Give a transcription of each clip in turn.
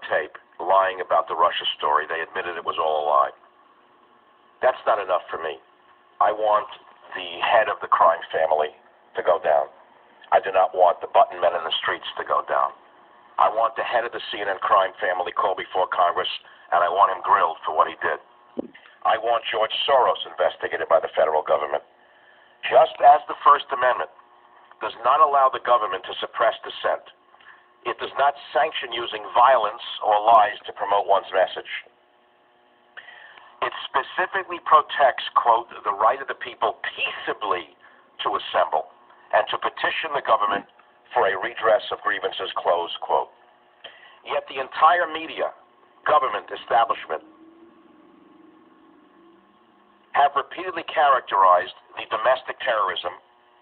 tape lying about the Russia story. They admitted it was all a lie. That's not enough for me. I want the head of the crime family to go down. I do not want the button men in the streets to go down. I want the head of the CNN crime family called before Congress, and I want him grilled for what he did. I want George Soros investigated by the federal government. Just as the First Amendment does not allow the government to suppress dissent, it does not sanction using violence or lies to promote one's message. It specifically protects, quote, the right of the people peaceably to assemble and to petition the government for a redress of grievances, close quote. Yet the entire media, government, establishment have repeatedly characterized the domestic terrorism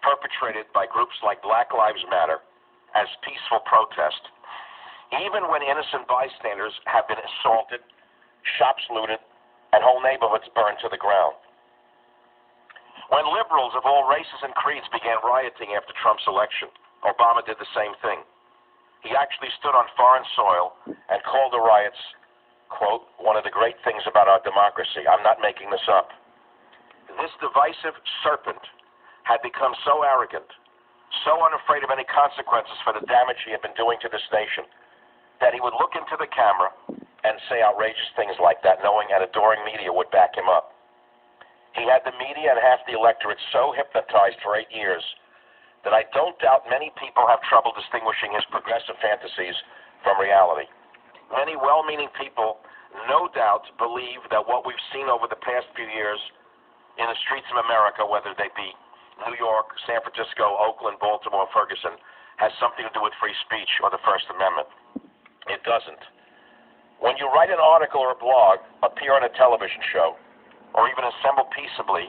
perpetrated by groups like Black Lives Matter as peaceful protest, even when innocent bystanders have been assaulted, shops looted, and whole neighborhoods burned to the ground. When liberals of all races and creeds began rioting after Trump's election, Obama did the same thing. He actually stood on foreign soil and called the riots, quote, one of the great things about our democracy. I'm not making this up. This divisive serpent had become so arrogant, so unafraid of any consequences for the damage he had been doing to this nation, that he would look into the camera and say outrageous things like that, knowing an adoring media would back him up. He had the media and half the electorate so hypnotized for 8 years that I don't doubt many people have trouble distinguishing his progressive fantasies from reality. Many well-meaning people no doubt believe that what we've seen over the past few years in the streets of America, whether they be New York, San Francisco, Oakland, Baltimore, Ferguson, has something to do with free speech or the First Amendment. It doesn't. When you write an article or a blog, appear on a television show, or even assemble peaceably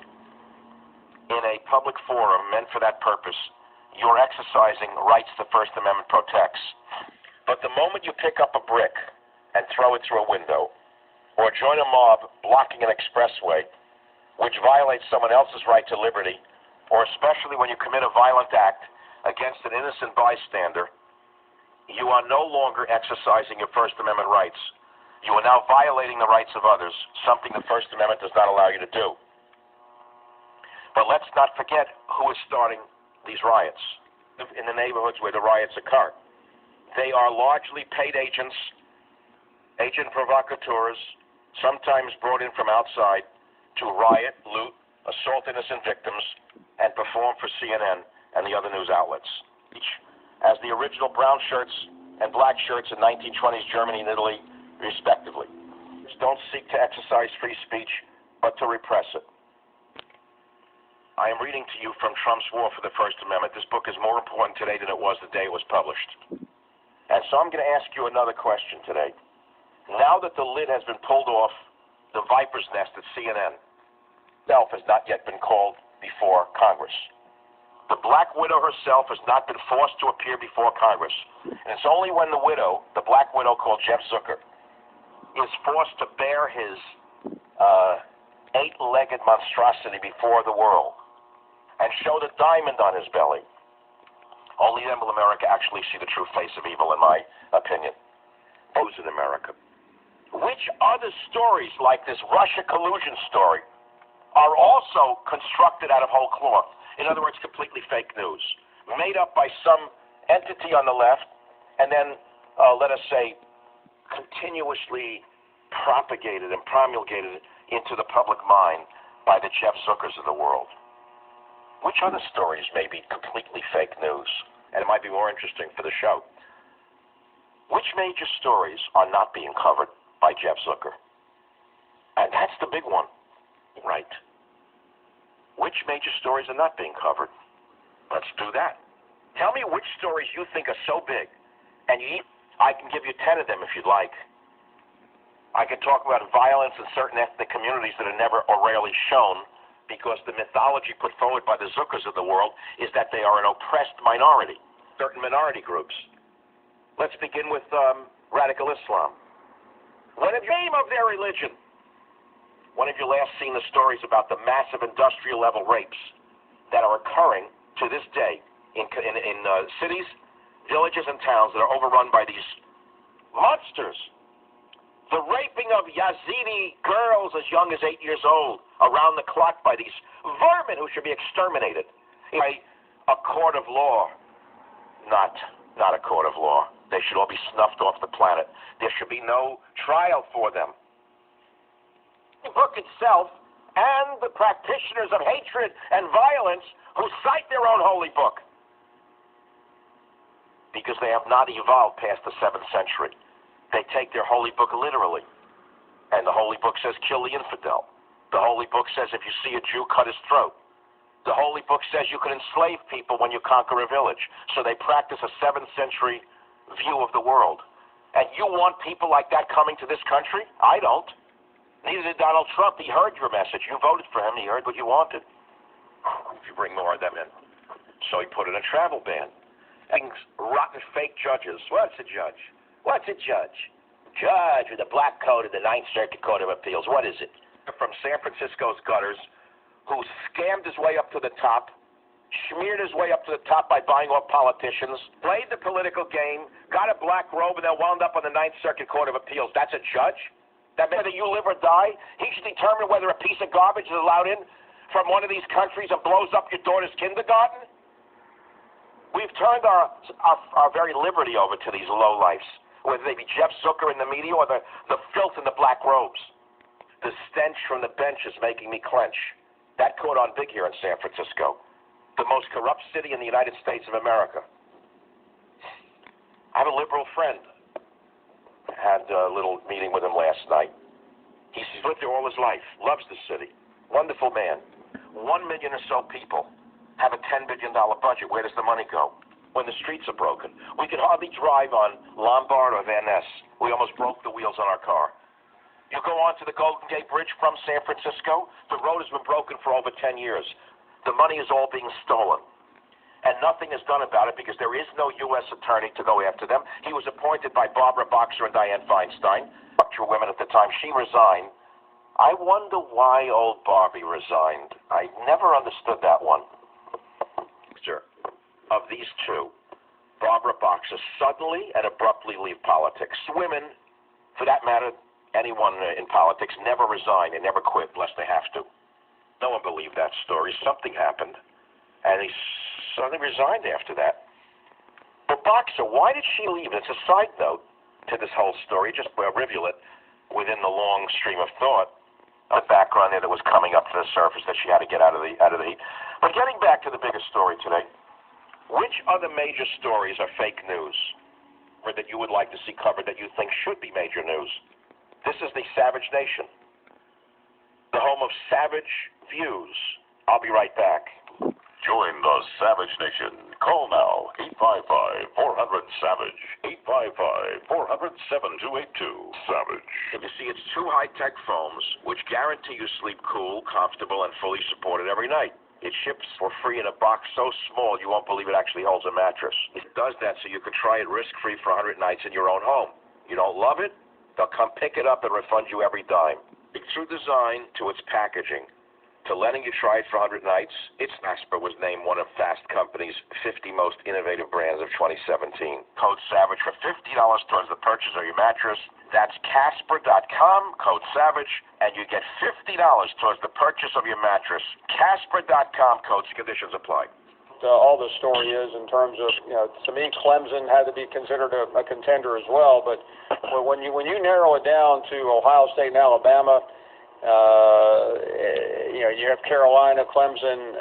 in a public forum meant for that purpose, you're exercising rights the First Amendment protects. But the moment you pick up a brick and throw it through a window, or join a mob blocking an expressway, which violates someone else's right to liberty, or especially when you commit a violent act against an innocent bystander, you are no longer exercising your First Amendment rights. You are now violating the rights of others, something the First Amendment does not allow you to do. But let's not forget who is starting these riots in the neighborhoods where the riots occur. They are largely paid agents, agent provocateurs, sometimes brought in from outside, to riot, loot, assault innocent victims, and perform for CNN and the other news outlets. As the original brown shirts and black shirts in 1920s Germany and Italy, respectively. Don't seek to exercise free speech, but to repress it. I am reading to you from Trump's War for the First Amendment. This book is more important today than it was the day it was published. And so I'm going to ask you another question today. Now that the lid has been pulled off the viper's nest at CNN, itself has not yet been called before Congress. The Black Widow herself has not been forced to appear before Congress. And it's only when the widow, the Black Widow called Jeff Zucker, is forced to bear his eight-legged monstrosity before the world and show the diamond on his belly. Only then will America actually see the true face of evil, in my opinion. Those in America. Which other stories like this Russia collusion story are also constructed out of whole cloth? In other words, completely fake news, made up by some entity on the left, and then, let us say, continuously propagated and promulgated into the public mind by the Jeff Zuckers of the world. Which other stories may be completely fake news, and it might be more interesting for the show? Which major stories are not being covered by Jeff Zucker? And that's the big one, right? Which major stories are not being covered? Let's do that. Tell me which stories you think are so big, and I can give you 10 of them if you'd like. I can talk about violence in certain ethnic communities that are never or rarely shown because the mythology put forward by the Zuckers of the world is that they are an oppressed minority, certain minority groups. Let's begin with radical Islam. When in the name of their religion, when have you last seen the stories about the massive industrial level rapes that are occurring to this day in cities, villages, and towns that are overrun by these monsters raping of Yazidi girls as young as 8 years old around the clock by these vermin who should be exterminated by a court of law. Not a court of law. They should all be snuffed off the planet. There should be no trial for them. The book itself and the practitioners of hatred and violence who cite their own holy book, because they have not evolved past the 7th century. They take their holy book literally. And the holy book says, kill the infidel. The holy book says, if you see a Jew, cut his throat. The holy book says you can enslave people when you conquer a village. So they practice a 7th century view of the world. And you want people like that coming to this country? I don't. Neither did Donald Trump. He heard your message. You voted for him. He heard what you wanted. If you bring more of them in. So he put in a travel ban. And rotten fake judges. What's a judge? What's a judge? Judge with a black coat of the Ninth Circuit Court of Appeals. What is it? From San Francisco's gutters, who scammed his way up to the top, smeared his way up to the top by buying off politicians, played the political game, got a black robe, and then wound up on the Ninth Circuit Court of Appeals. That's a judge? That whether you live or die, he should determine whether a piece of garbage is allowed in from one of these countries and blows up your daughter's kindergarten? We've turned our very liberty over to these lowlifes, whether they be Jeff Zucker in the media or the filth in the black robes. The stench from the bench is making me clench. That caught on big here in San Francisco, the most corrupt city in the United States of America. I have a liberal friend. Had a little meeting with him last night. He's lived there all his life, loves the city. Wonderful man. 1 million or so people. Have a $10 billion budget. Where does the money go? When the streets are broken. We can hardly drive on Lombard or Van Ness. We almost broke the wheels on our car. You go onto the Golden Gate Bridge from San Francisco, the road has been broken for over 10 years. The money is all being stolen. And nothing is done about it because there is no U.S. attorney to go after them. He was appointed by Barbara Boxer and Dianne Feinstein, women at the time. She resigned. I wonder why old Barbie resigned. I never understood that one. Of these two, Barbara Boxer suddenly and abruptly leave politics. Women, for that matter, anyone in politics, never resign and never quit unless they have to. No one believed that story. Something happened, and he suddenly resigned after that. But Boxer, why did she leave? It's a side note to this whole story, just a rivulet within the long stream of thought. A background there that was coming up to the surface that she had to get out of the heat. But getting back to the biggest story today. Which other major stories are fake news, or that you would like to see covered that you think should be major news? This is the Savage Nation, the home of savage views. I'll be right back. Join the Savage Nation. Call now, 855-400-SAVAGE, 855-400-7282. Savage. If you see, it's 2 high-tech foams which guarantee you sleep cool, comfortable, and fully supported every night. It ships for free in a box so small you won't believe it actually holds a mattress. It does that so you can try it risk-free for 100 nights in your own home. You don't love it? They'll come pick it up and refund you every dime. Through design to its packaging to letting you try it for 100 nights, Casper was named one of Fast Company's 50 most innovative brands of 2017. Code SAVAGE for $50 towards the purchase of your mattress. That's Casper.com, code SAVAGE, and you get $50 towards the purchase of your mattress. Casper.com, codes, conditions apply. All the story is in terms of, to me, Clemson had to be considered a contender as well. But when you narrow it down to Ohio State and Alabama, you have Carolina, Clemson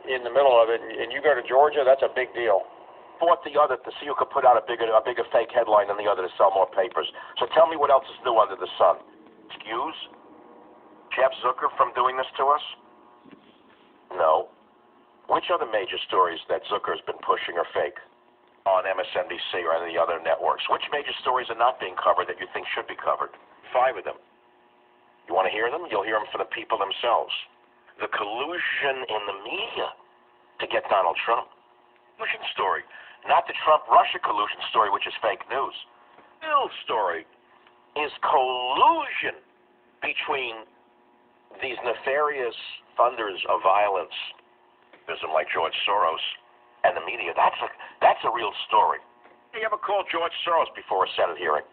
in the middle of it, and you go to Georgia, that's a big deal. Fought the other to see who could put out a bigger fake headline than the other to sell more papers. So tell me what else is new under the sun. Excuse Jeff Zucker from doing this to us? No. Which other major stories that Zucker's been pushing are fake on MSNBC or any other networks? Which major stories are not being covered that you think should be covered? 5 of them. You want to hear them? You'll hear them from the people themselves. The collusion in the media to get Donald Trump. Collusion story. Not the Trump-Russia collusion story, which is fake news. The real story is collusion between these nefarious funders of violence, like George Soros, and the media. That's a real story. You ever called George Soros before a Senate hearing?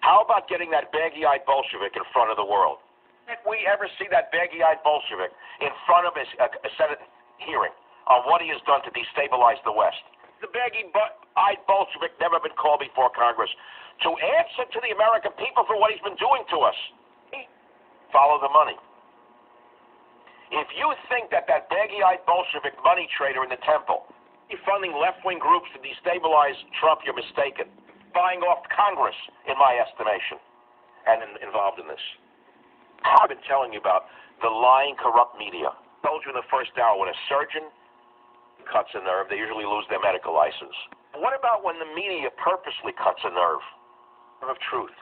How about getting that baggy-eyed Bolshevik in front of the world? Did we ever see that baggy-eyed Bolshevik in front of a Senate hearing on what he has done to destabilize the West? The baggy-eyed Bolshevik never been called before Congress to answer to the American people for what he's been doing to us. Follow the money. If you think that baggy-eyed Bolshevik money trader in the temple is funding left-wing groups to destabilize Trump, you're mistaken. Buying off Congress, in my estimation, and involved in this. I've been telling you about the lying, corrupt media. I told you in the first hour, when a surgeon cuts a nerve, they usually lose their medical license. What about when the media purposely cuts a nerve of truth?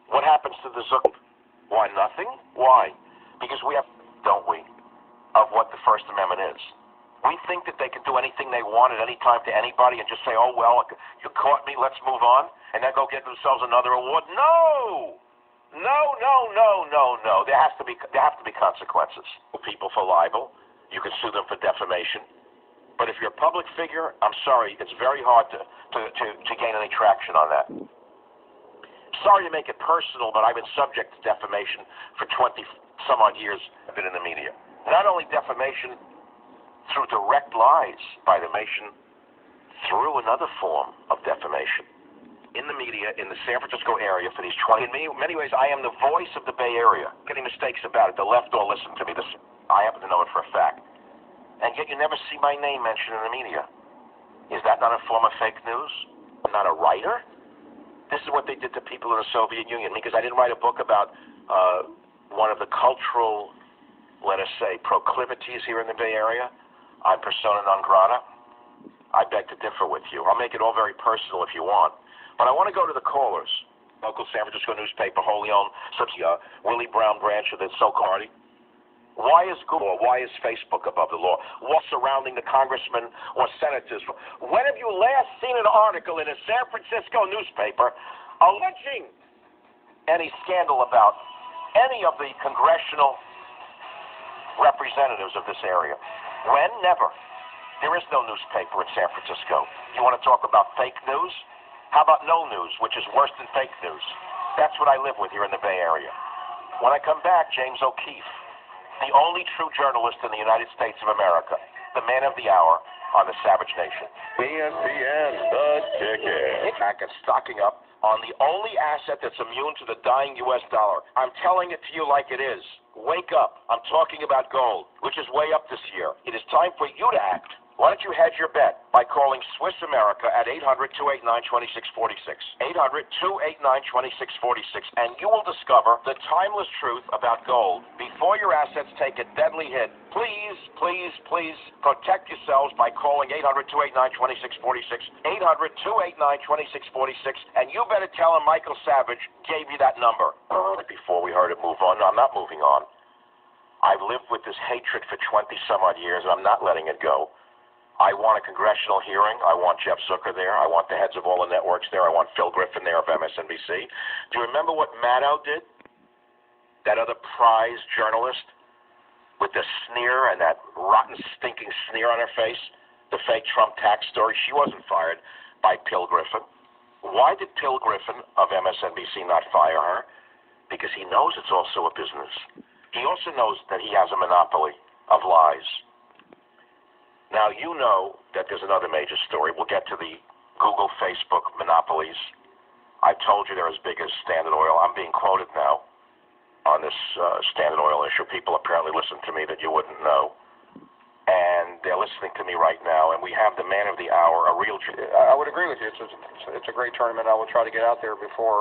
What happens to the Zook? Why, nothing? Why? Because we have, don't we, of what the First Amendment is. We think that they can do anything they want at any time to anybody and just say, oh, well, you caught me, let's move on, and then go get themselves another award. No! No, no, no, no, no. There have to be consequences. People for libel, you can sue them for defamation. But if you're a public figure, I'm sorry, it's very hard to gain any traction on that. Sorry to make it personal, but I've been subject to defamation for 20-some-odd years. I've been in the media. Not only defamation through direct lies, by defamation through another form of defamation. In the media, in the San Francisco area for these 20, in many ways, I am the voice of the Bay Area. Any mistakes about it, the left all listen to me. I happen to know it for a fact. And yet you never see my name mentioned in the media. Is that not a form of fake news? I'm not a writer? This is what they did to people in the Soviet Union. Because I didn't write a book about one of the cultural, let us say, proclivities here in the Bay Area. I'm persona non grata. I beg to differ with you. I'll make it all very personal if you want. But I want to go to the callers. Local San Francisco newspaper, wholly owned, Willie Brown branch of the so-called party. Why is Google, why is Facebook above the law? What's surrounding the congressmen or senators? When have you last seen an article in a San Francisco newspaper alleging any scandal about any of the congressional representatives of this area? When? Never. There is no newspaper in San Francisco. You want to talk about fake news? How about no news, which is worse than fake news? That's what I live with here in the Bay Area. When I come back, James O'Keefe, the only true journalist in the United States of America, the man of the hour on the Savage Nation. ESPN, the ticket. Back and stocking up on the only asset that's immune to the dying U.S. dollar. I'm telling it to you like it is. Wake up. I'm talking about gold, which is way up this year. It is time for you to act. Why don't you hedge your bet by calling Swiss America at 800-289-2646, 800-289-2646, and you will discover the timeless truth about gold before your assets take a deadly hit. Please, please, please protect yourselves by calling 800-289-2646, 800-289-2646, and you better tell him Michael Savage gave you that number. Before we heard it move on, no, I'm not moving on. I've lived with this hatred for 20-some-odd years, and I'm not letting it go. I want a congressional hearing. I want Jeff Zucker there. I want the heads of all the networks there. I want Phil Griffin there of MSNBC. Do you remember what Maddow did? That other prize journalist with the sneer and that rotten, stinking sneer on her face, the fake Trump tax story. She wasn't fired by Phil Griffin. Why did Phil Griffin of MSNBC not fire her? Because he knows it's also a business. He also knows that he has a monopoly of lies. Now, you know that there's another major story. We'll get to the Google, Facebook monopolies. I told you they're as big as Standard Oil. I'm being quoted now on this Standard Oil issue. People apparently listen to me that you wouldn't know. And they're listening to me right now. And we have the man of the hour, a real... I would agree with you. It's a great tournament. I will try to get out there before